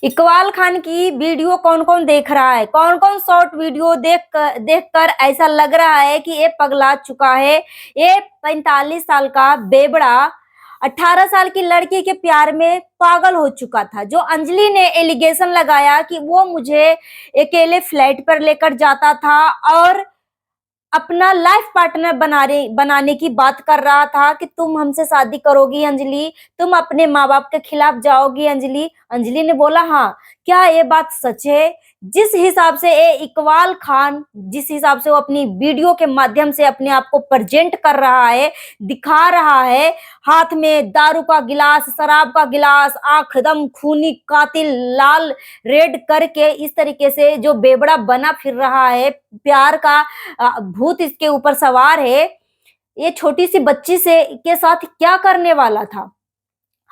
इकबाल खान की वीडियो कौन कौन देख रहा है? कौन कौन शॉर्ट वीडियो देखकर ऐसा लग रहा है कि ये पगला चुका है। ये 45 साल का बेबड़ा 18 साल की लड़की के प्यार में पागल हो चुका था। जो अंजलि ने एलिगेशन लगाया कि वो मुझे अकेले फ्लैट पर लेकर जाता था और अपना लाइफ पार्टनर बनाने की बात कर रहा था कि तुम हमसे शादी करोगी अंजलि, तुम अपने माँ बाप के खिलाफ जाओगी अंजलि। अंजलि ने बोला हाँ, क्या ये बात सच है? जिस हिसाब से ये इकबाल खान, जिस हिसाब से वो अपनी वीडियो के माध्यम से अपने आप को प्रेजेंट कर रहा है, दिखा रहा है, हाथ में दारू का गिलास, शराब का गिलास, आंख एकदम खूनी कातिल लाल रेड करके इस तरीके से जो बेबड़ा बना फिर रहा है, प्यार का भूत इसके ऊपर सवार है। ये छोटी सी बच्ची से के साथ क्या करने वाला था?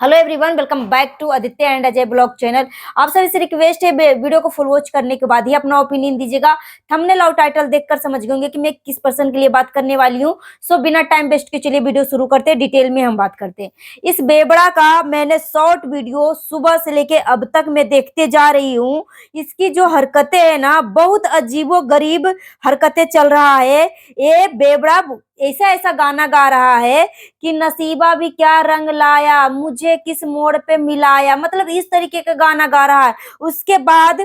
Hello everyone, welcome back to Aditya and Ajay blog channel. आप सभी से रिक्वेस्ट है वीडियो को फुल वॉच करने के बाद ही अपना ओपिनियन दीजिएगा। थंबनेल और टाइटल देखकर समझ गए होंगे कि मैं किस पर्सन के लिए बात करने वाली हूँ। सो बिना टाइम वेस्ट के चलिए वीडियो शुरू करते हैं, डिटेल में हम बात करते हैं। इस बेबड़ा का मैंने शॉर्ट वीडियो सुबह से लेके अब तक मैं देखते जा रही हूँ। इसकी जो हरकतें है ना, बहुत अजीबो गरीब हरकतें चल रहा है। ये बेबड़ा ऐसा ऐसा गाना गा रहा है कि नसीबा भी क्या रंग लाया, मुझे किस मोड़ पे मिलाया, मतलब इस तरीके का गाना गा रहा है। उसके बाद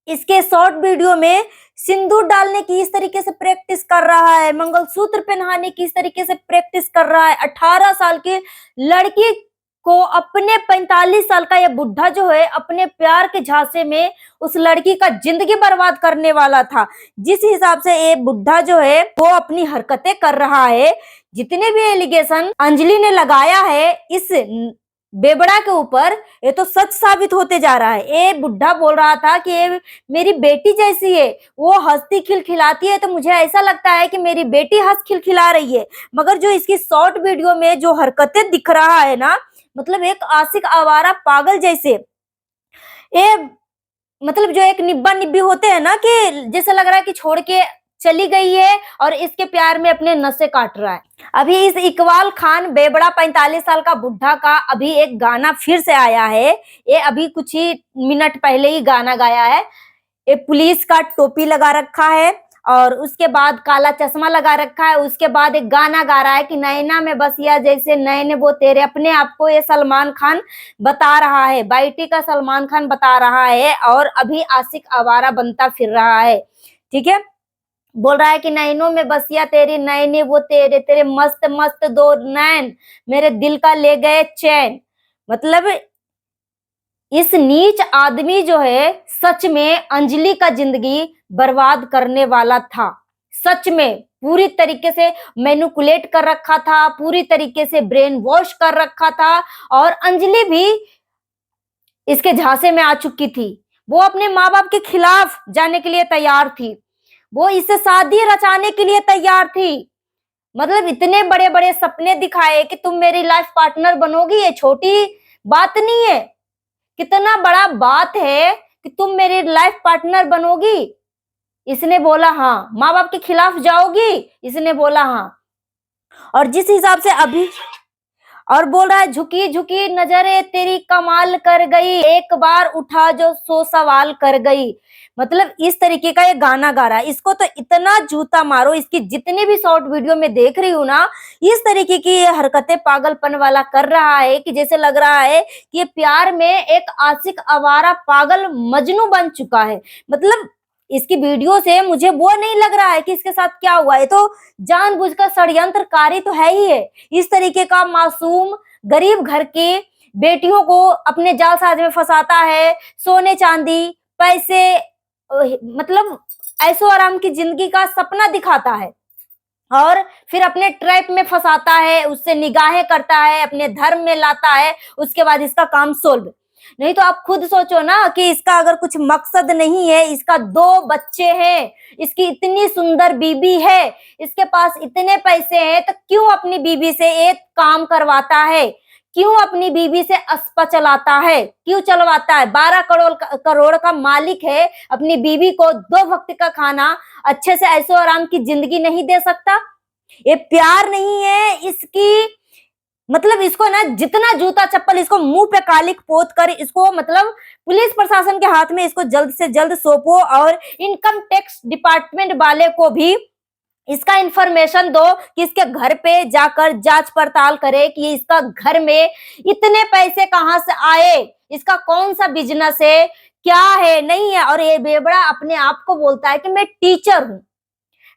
इसके शॉर्ट वीडियो में सिंदूर डालने की इस तरीके से प्रैक्टिस कर रहा है, मंगलसूत्र पहनाने की इस तरीके से प्रैक्टिस कर रहा है। 18 साल की लड़की को अपने 45 साल का ये बुढ़ा जो है अपने प्यार के झांसे में उस लड़की का जिंदगी बर्बाद करने वाला था। जिस हिसाब से ये बुढ़ा जो है वो अपनी हरकतें कर रहा है, जितने भी एलिगेशन अंजलि ने लगाया है इस बेबड़ा के ऊपर, ये तो सच साबित होते जा रहा है। ये बुढ़ा बोल रहा था कि ये मेरी बेटी जैसी है, वो हंसती खिलखिलाती है तो मुझे ऐसा लगता है कि मेरी बेटी हंस खिलखिला रही है। मगर जो इसकी शॉर्ट वीडियो में जो हरकतें दिख रहा है ना, मतलब एक आशिक आवारा पागल जैसे, ये मतलब जो एक निब्बा निब्बी होते हैं ना, कि जैसे लग रहा है कि छोड़ के चली गई है और इसके प्यार में अपने नसें काट रहा है। अभी इस इकबाल खान बेबड़ा 45 साल का बुढ़ा का अभी एक गाना फिर से आया है। ये अभी कुछ ही मिनट पहले ही गाना गाया है। ये पुलिस का टोपी लगा रखा है और उसके बाद काला चश्मा लगा रखा है। उसके बाद एक गाना गा रहा है कि नैना में बसिया जैसे नैने वो तेरे। अपने आप को ये सलमान खान बता रहा है, बाईटी का सलमान खान बता रहा है और अभी आशिक आवारा बनता फिर रहा है। ठीक है, बोल रहा है कि नैनों में बसिया तेरी, नैने वो तेरे, तेरे मस्त मस्त दो नैन मेरे दिल का ले गए चैन। मतलब इस नीच आदमी जो है सच में अंजलि का जिंदगी बर्बाद करने वाला था। सच में पूरी तरीके से मैनिपुलेट कर रखा था, पूरी तरीके से ब्रेन वॉश कर रखा था और अंजलि भी इसके झांसे में आ चुकी थी। वो अपने माँ बाप के खिलाफ जाने के लिए तैयार थी, वो इससे शादी रचाने के लिए तैयार थी। मतलब इतने बड़े बड़े सपने दिखाए कि तुम मेरी लाइफ पार्टनर बनोगी, ये छोटी बात नहीं है। कितना बड़ा बात है कि तुम मेरी लाइफ पार्टनर बनोगी। इसने बोला हाँ। माँ बाप के खिलाफ जाओगी, इसने बोला हाँ। और जिस हिसाब से अभी और बोल रहा है झुकी झुकी नजरें तेरी कमाल कर गई, एक बार उठा जो 100 सवाल कर गई। मतलब इस तरीके का ये गाना गा रहा है। इसको तो इतना जूता मारो, इसकी जितनी भी शॉर्ट वीडियो में देख रही हूँ ना, इस तरीके की ये हरकतें पागलपन वाला कर रहा है कि जैसे लग रहा है कि ये प्यार में एक आशिक आवारा पागल मजनू बन चुका है। मतलब इसकी वीडियो से मुझे वो नहीं लग रहा है कि इसके साथ क्या हुआ है, तो जानबूझकर षड्यंत्रकारी तो है ही है। इस तरीके का मासूम गरीब घर के बेटियों को अपने जालसाज में फंसाता है, सोने चांदी पैसे, मतलब ऐशो आराम की जिंदगी का सपना दिखाता है और फिर अपने ट्रैप में फंसाता है, उससे निगाहें करता है, अपने धर्म में लाता है। उसके बाद इसका काम सोल्व। नहीं तो आप खुद सोचो ना कि इसका अगर कुछ मकसद नहीं है, इसका 2 बच्चे हैं, इसकी इतनी सुंदर बीबी है, इसके पास इतने पैसे हैं, तो क्यों अपनी बीबी से एक काम करवाता है? क्यों अपनी बीबी से अस्पा चलाता है? क्यों चलवाता है? 12 करोड़ का मालिक है, अपनी बीबी को 2 वक्त का खाना, अच्छे से ऐशो आराम की जिंदगी नहीं दे सकता? ये प्यार नहीं है, इसकी मतलब इसको ना जितना जूता चप्पल, इसको मुंह पे कालिक पोत कर इसको मतलब पुलिस प्रशासन के हाथ में इसको जल्द से जल्द सौंपो, और इनकम टैक्स डिपार्टमेंट वाले को भी इसका इंफॉर्मेशन दो कि इसके घर पे जाकर जांच पड़ताल करे कि इसका घर में इतने पैसे कहां से आए, इसका कौन सा बिजनेस है, क्या है नहीं है। और ये बेबड़ा अपने आप को बोलता है कि मैं टीचर हूं,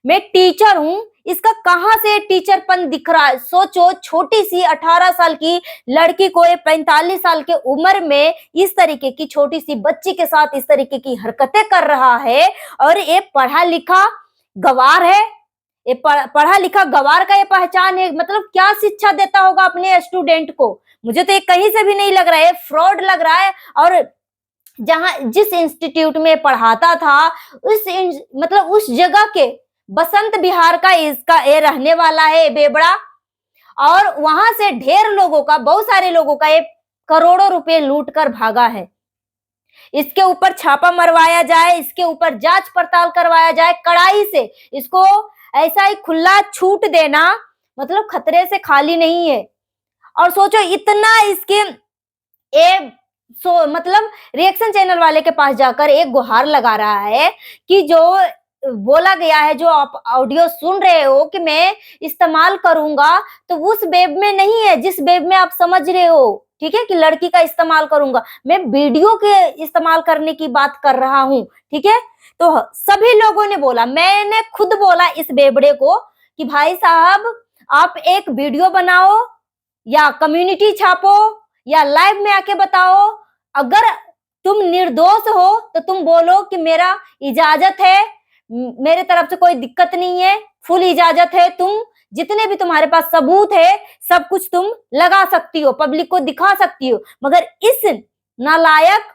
मैं टीचर हूं, इसका कहां से टीचरपन दिख रहा है। सोचो, छोटी सी 18 साल की लड़की को ये 45 साल के उम्र में इस तरीके की छोटी सी बच्ची के साथ इस तरीके की हरकतें कर रहा है। और ये पढ़ा लिखा गवार है, ये पढ़ा लिखा गवार का ये पहचान है। मतलब क्या शिक्षा देता होगा अपने स्टूडेंट को, मुझे तो ये कहीं से भी नहीं लग रहा है, फ्रॉड लग रहा है। और जहां जिस इंस्टीट्यूट में पढ़ाता था मतलब उस जगह के बसंत बिहार का इसका ये रहने वाला है बेबड़ा। और वहां से ढेर लोगों का, बहुत सारे लोगों का ये करोड़ों रुपए लूट कर भागा है। इसके ऊपर छापा मरवाया जाए, इसके ऊपर जांच पड़ताल करवाया जाए कड़ाई से। इसको ऐसा ही खुला छूट देना मतलब खतरे से खाली नहीं है। और सोचो इतना इसके मतलब रिएक्शन चैनल वाले के पास जाकर एक गुहार लगा रहा है कि जो बोला गया है, जो आप ऑडियो सुन रहे हो कि मैं इस्तेमाल करूंगा, तो उस वेब में नहीं है जिस वेब में आप समझ रहे हो, ठीक है, कि लड़की का इस्तेमाल करूंगा। मैं वीडियो के इस्तेमाल करने की बात कर रहा हूं, ठीक है। तो सभी लोगों ने बोला, मैंने खुद बोला इस बेबड़े को कि भाई साहब आप एक वीडियो बनाओ या कम्युनिटी छापो या लाइव में आके बताओ। अगर तुम निर्दोष हो तो तुम बोलो कि मेरा इजाजत है, मेरे तरफ से कोई दिक्कत नहीं है, फुल इजाजत है। तुम जितने भी तुम्हारे पास सबूत है सब कुछ तुम लगा सकती हो, पब्लिक को दिखा सकती हो। मगर इस नालायक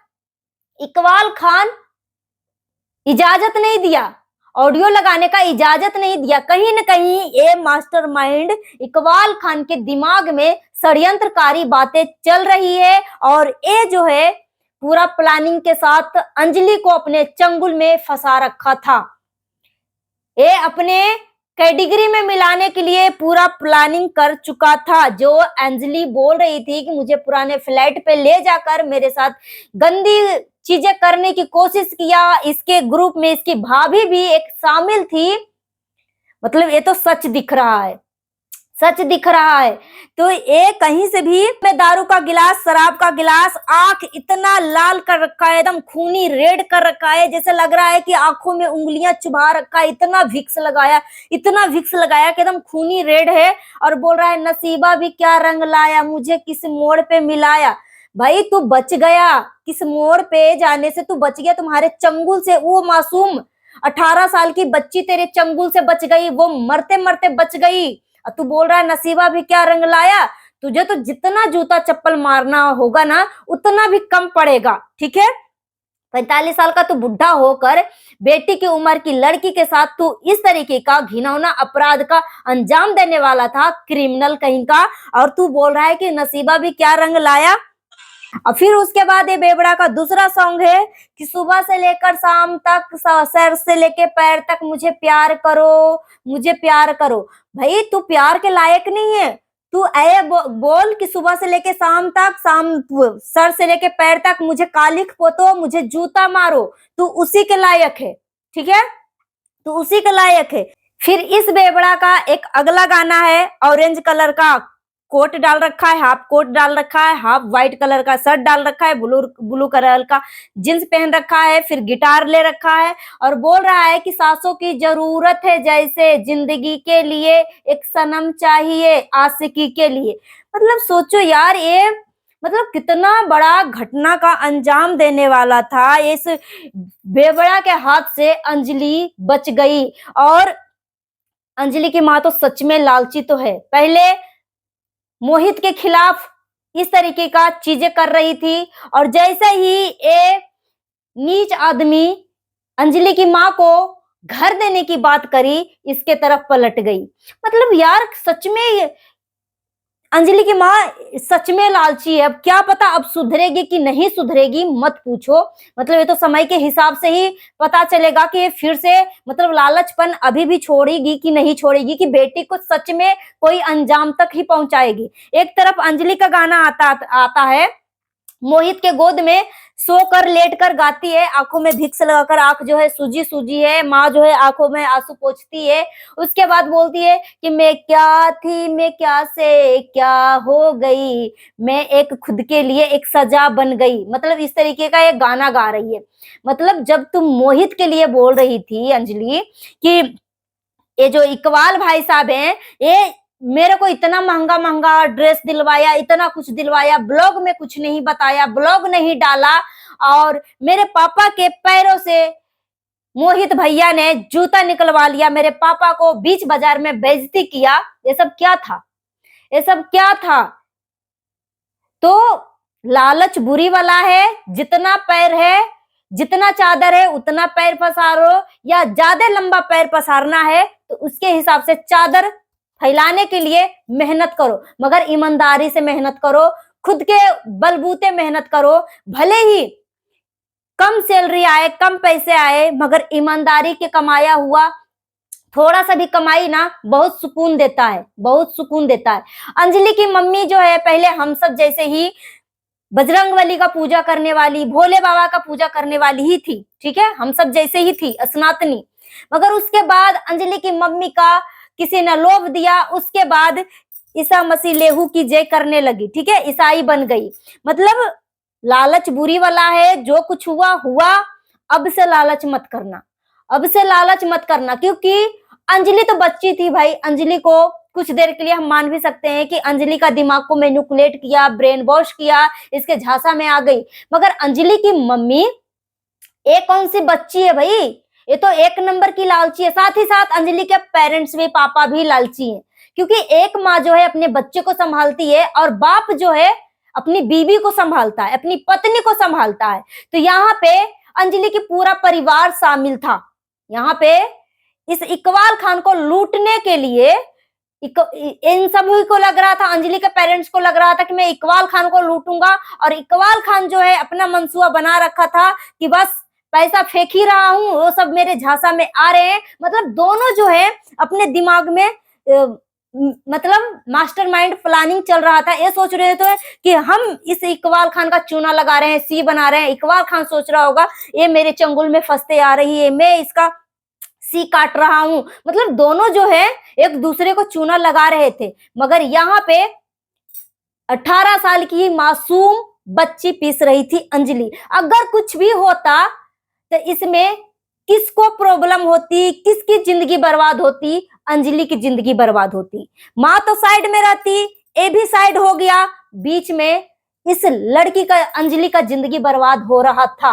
इकबाल खान इजाजत नहीं दिया, ऑडियो लगाने का इजाजत नहीं दिया। कहीं न कहीं ये मास्टरमाइंड इकबाल खान के दिमाग में षड्यंत्रकारी बातें चल रही है। और ये जो है पूरा प्लानिंग के साथ अंजलि को अपने चंगुल में फंसा रखा था। ये अपने कैटेगरी में मिलाने के लिए पूरा प्लानिंग कर चुका था। जो अंजलि बोल रही थी कि मुझे पुराने फ्लैट पे ले जाकर मेरे साथ गंदी चीजें करने की कोशिश किया, इसके ग्रुप में इसकी भाभी भी एक शामिल थी। मतलब ये तो सच दिख रहा है, सच दिख रहा है। तो ये कहीं से भी मैं दारू का गिलास, शराब का गिलास, आंख इतना लाल कर रखा है, एकदम खूनी रेड कर रखा है, जैसे लग रहा है कि आंखों में उंगलियां चुभा रखा है। इतना विक्स लगाया, इतना विक्स लगाया कि एकदम खूनी रेड है। और बोल रहा है नसीबा भी क्या रंग लाया, मुझे किस मोड़ पे मिलाया। भाई तू बच गया, किस मोड़ पे जाने से तू बच गया, तुम्हारे चंगुल से। वो मासूम 18 साल की बच्ची तेरे चंगुल से बच गई, वो मरते मरते बच गई। तू बोल रहा है नसीबा भी क्या रंग लाया। तुझे तो जितना जूता चप्पल मारना होगा ना उतना भी कम पड़ेगा, ठीक है। 45 साल का तू बुढ़ा होकर बेटी की उम्र की लड़की के साथ तू इस तरीके का घिनौना अपराध का अंजाम देने वाला था, क्रिमिनल कहीं का। और तू बोल रहा है कि नसीबा भी क्या रंग लाया। और फिर उसके बाद ये बेबड़ा का दूसरा सॉन्ग है कि सुबह से लेकर शाम तक, सर से लेके पैर तक मुझे प्यार करो, मुझे प्यार करो। भाई तू प्यार के लायक नहीं है। तू बोल कि सुबह से लेके शाम तक, सर से लेके पैर तक मुझे कालिख पोतो, मुझे जूता मारो। तू उसी के लायक है, ठीक है, तू उसी के लायक है। फिर इस बेबड़ा का एक अगला गाना है, ऑरेंज कलर का कोट डाल रखा है, हाफ कोट डाल रखा है, हाफ व्हाइट कलर का शर्ट डाल रखा है, ब्लू कलर का जींस पहन रखा है, फिर गिटार ले रखा है। और बोल रहा है कि सांसों की जरूरत है जैसे जिंदगी के लिए एक सनम चाहिए आशिकी के लिए। मतलब सोचो यार, ये मतलब कितना बड़ा घटना का अंजाम देने वाला था। इस बेबड़ा के हाथ से अंजलि बच गई। और अंजलि की माँ तो सच में लालची तो है, पहले मोहित के खिलाफ इस तरीके का चीजें कर रही थी, और जैसे ही ये नीच आदमी अंजलि की माँ को घर देने की बात करी, इसके तरफ पलट गई। मतलब यार सच में अंजलि की माँ सच में लालची है। अब क्या पता अब सुधरेगी कि नहीं सुधरेगी, मत पूछो। मतलब ये तो समय के हिसाब से ही पता चलेगा कि ये फिर से मतलब लालचपन अभी भी छोड़ेगी कि नहीं छोड़ेगी, कि बेटी को सच में कोई अंजाम तक ही पहुंचाएगी। एक तरफ अंजलि का गाना आता आता है, मोहित के गोद में सोकर लेट कर गाती है, आंखों में भिक्स लगाकर, आंख जो है सूजी सूजी है, माँ जो है आंखों में आंसू पोंछती है। उसके बाद बोलती है कि मैं क्या थी, मैं क्या से क्या हो गई, मैं एक खुद के लिए एक सजा बन गई। मतलब इस तरीके का एक गाना गा रही है। मतलब जब तुम मोहित के लिए बोल रही थी अंजलि कि ये जो इकबाल भाई साहब हैं, ये मेरे को इतना महंगा महंगा ड्रेस दिलवाया, इतना कुछ दिलवाया, ब्लॉग में कुछ नहीं बताया, ब्लॉग नहीं डाला, और मेरे पापा के पैरों से मोहित भैया ने जूता निकलवा लिया, मेरे पापा को बीच बाजार में बेइज्जती किया। ये सब क्या था, ये सब क्या था? तो लालच बुरी वाला है। जितना पैर है, जितना चादर है उतना पैर पसारो, या ज्यादा लंबा पैर पसारना है तो उसके हिसाब से चादर फैलाने के लिए मेहनत करो, मगर ईमानदारी से मेहनत करो, खुद के बलबूते मेहनत करो। भले ही कम सैलरी आए, कम पैसे आए, मगर ईमानदारी के कमाया हुआ थोड़ा सा भी कमाई ना बहुत सुकून देता है, बहुत सुकून देता है। अंजलि की मम्मी जो है पहले हम सब जैसे ही बजरंगबली का पूजा करने वाली, भोले बाबा का पूजा करने वाली ही थी, ठीक है, हम सब जैसे ही थी, सनातनी। मगर उसके बाद अंजलि की मम्मी का किसी ने लोभ दिया, उसके बाद ईसा मसीह लेहू की जय करने लगी, ठीक है, ईसाई बन गई। मतलब लालच बुरी वाला है, जो कुछ हुआ हुआ। अब से लालच मत करना, अब से लालच मत करना, क्योंकि अंजलि तो बच्ची थी भाई। अंजलि को कुछ देर के लिए हम मान भी सकते हैं कि अंजलि का दिमाग को मैनिपुलेट किया, ब्रेन वॉश किया, इसके झांसा में आ गई। मगर अंजलि की मम्मी एक कौन सी बच्ची है भाई, ये तो एक नंबर की लालची है। साथ ही साथ अंजलि के पेरेंट्स भी, पापा भी लालची हैं, क्योंकि एक माँ जो है अपने बच्चे को संभालती है और बाप जो है अपनी बीवी को संभालता है, अपनी पत्नी को संभालता है। तो यहाँ पे अंजलि की पूरा परिवार शामिल था। यहाँ पे इस इकबाल खान को लूटने के लिए इन सभी को लग रहा था, अंजलि के पेरेंट्स को लग रहा था कि मैं इकबाल खान को लूटूंगा, और इकबाल खान जो है अपना मंसूबा बना रखा था कि बस पैसा फेंक ही रहा हूं, वो सब मेरे झांसा में आ रहे हैं। मतलब दोनों जो है अपने दिमाग में मतलब मास्टरमाइंड प्लानिंग चल रहा था। ये सोच रहे थे कि हम इस इकबाल खान का चूना लगा रहे हैं, सी बना रहे हैं। इकबाल खान सोच रहा होगा ये मेरे चंगुल में फंसते आ रही है, मैं इसका सी काट रहा हूं। मतलब दोनों जो है एक दूसरे को चूना लगा रहे थे। मगर यहाँ पे 18 साल की मासूम बच्ची पीस रही थी अंजलि। अगर कुछ भी होता तो इसमें किसको प्रॉब्लम होती, किसकी जिंदगी बर्बाद होती? अंजलि की जिंदगी बर्बाद होती। माँ तो साइड में रहती, ये भी साइड हो गया, बीच में इस लड़की का, अंजलि का जिंदगी बर्बाद हो रहा था,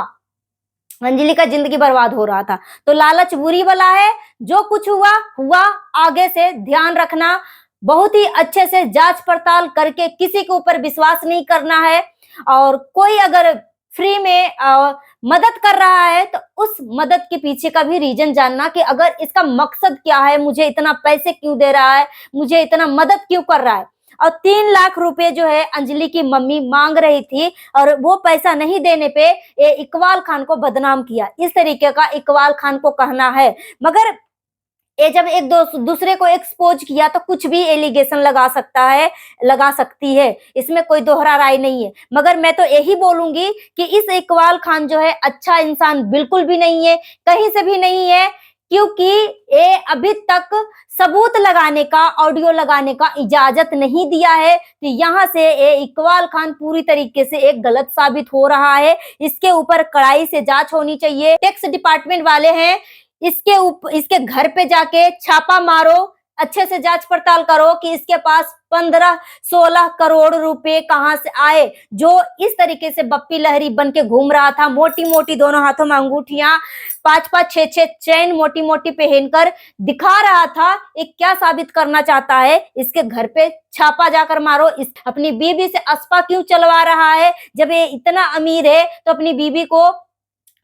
अंजलि का जिंदगी बर्बाद हो रहा था। तो लालच बुरी वाला है। जो कुछ हुआ हुआ, आगे से ध्यान रखना, बहुत ही अच्छे से जांच पड़ताल करके किसी के ऊपर विश्वास नहीं करना है। और कोई अगर फ्री में मदद कर रहा है तो उस मदद के पीछे का भी रीजन जानना, कि अगर इसका मकसद क्या है, मुझे इतना पैसे क्यों दे रहा है, मुझे इतना मदद क्यों कर रहा है। और 3 लाख रुपए जो है अंजलि की मम्मी मांग रही थी, और वो पैसा नहीं देने पे ये इकबाल खान को बदनाम किया, इस तरीके का इकबाल खान को कहना है। मगर ये जब एक दूसरे को एक्सपोज किया तो कुछ भी एलिगेशन लगा सकता है, लगा सकती है, इसमें कोई दोहरा राय नहीं है। मगर मैं तो यही बोलूंगी कि इस इकबाल खान जो है अच्छा इंसान बिल्कुल भी नहीं है, कहीं से भी नहीं है, क्योंकि ये अभी तक सबूत लगाने का, ऑडियो लगाने का इजाजत नहीं दिया है। तो यहाँ से ये इकबाल खान पूरी तरीके से एक गलत साबित हो रहा है। इसके ऊपर कड़ाई से जांच होनी चाहिए। टैक्स डिपार्टमेंट वाले हैं, इसके घर पे जाके छापा मारो, अच्छे से जांच पड़ताल करो कि इसके पास 15-16 करोड़ रुपए कहां से आए, जो इस तरीके से बप्पी लहरी बन के घूम रहा था, मोटी मोटी दोनों हाथों में अंगूठियां, 5-5 6-6 चेन मोटी मोटी पहनकर दिखा रहा था। ये क्या साबित करना चाहता है? इसके घर पे छापा जाकर मारो। इस अपनी बीवी से अस्पा क्यों चलवा रहा है? जब ये इतना अमीर है तो अपनी बीवी को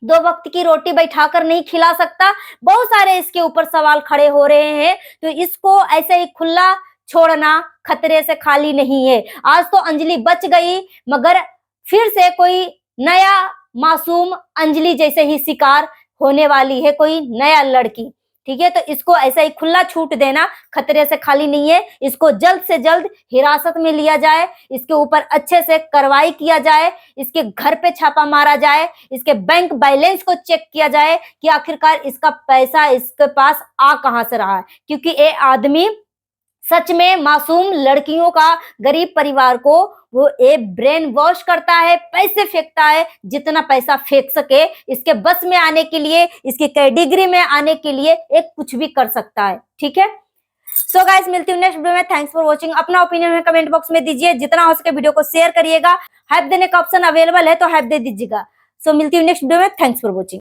2 वक्त की रोटी बैठाकर नहीं खिला सकता? बहुत सारे इसके ऊपर सवाल खड़े हो रहे हैं। तो इसको ऐसे ही खुला छोड़ना खतरे से खाली नहीं है। आज तो अंजलि बच गई, मगर फिर से कोई नया मासूम अंजलि जैसे ही शिकार होने वाली है, कोई नया लड़की। ठीक है, तो इसको ऐसा ही खुला छूट देना खतरे से खाली नहीं है। इसको जल्द से जल्द हिरासत में लिया जाए, इसके ऊपर अच्छे से कार्रवाई किया जाए, इसके घर पे छापा मारा जाए, इसके बैंक बैलेंस को चेक किया जाए कि आखिरकार इसका पैसा इसके पास आ कहां से रहा है। क्योंकि ये आदमी सच में मासूम लड़कियों का, गरीब परिवार को वो एक ब्रेन वॉश करता है, पैसे फेंकता है, जितना पैसा फेंक सके इसके बस में आने के लिए, इसकी कैटेगरी में आने के लिए एक कुछ भी कर सकता है। ठीक है, सो गाइस मिलती हूँ नेक्स्ट वीडियो में। Thanks for watching. अपना ओपिनियन में कमेंट बॉक्स में दीजिए, जितना हो सके वीडियो को शेयर करिएगा। हाइप देने का ऑप्शन अवेलेबल है तो हाइप दे दीजिएगा। सो मिलती हूँ नेक्स्ट वीडियो में। Thanks for watching.